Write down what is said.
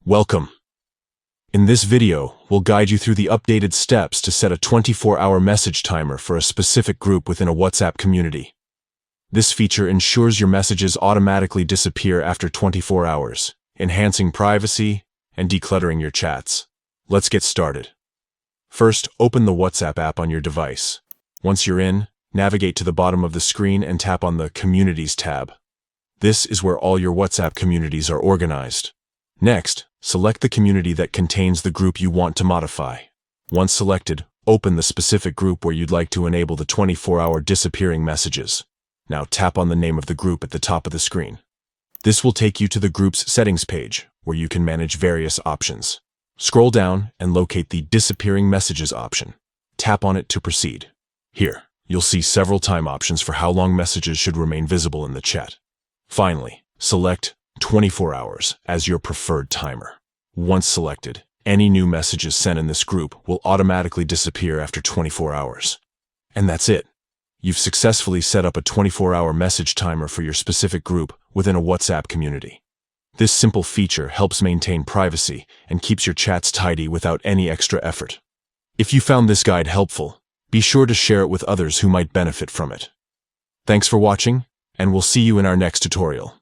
Welcome. In this video, we'll guide you through the updated steps to set a 24-hour message timer for a specific group within a WhatsApp community. This feature ensures your messages automatically disappear after 24 hours, enhancing privacy and decluttering your chats. Let's get started. First, open the WhatsApp app on your device. Once you're in, navigate to the bottom of the screen and tap on the Communities tab. This is where all your WhatsApp communities are organized. Next, select the community that contains the group you want to modify. Once selected, open the specific group where you'd like to enable the 24-hour disappearing messages. Now tap on the name of the group at the top of the screen. This will take you to the group's settings page, where you can manage various options. Scroll down and locate the Disappearing Messages option. Tap on it to proceed. Here, you'll see several time options for how long messages should remain visible in the chat. Finally, select 24 hours as your preferred timer. Once selected, any new messages sent in this group will automatically disappear after 24 hours. And that's it. You've successfully set up a 24-hour message timer for your specific group within a WhatsApp community. This simple feature helps maintain privacy and keeps your chats tidy without any extra effort. If you found this guide helpful, be sure to share it with others who might benefit from it. Thanks for watching, and we'll see you in our next tutorial.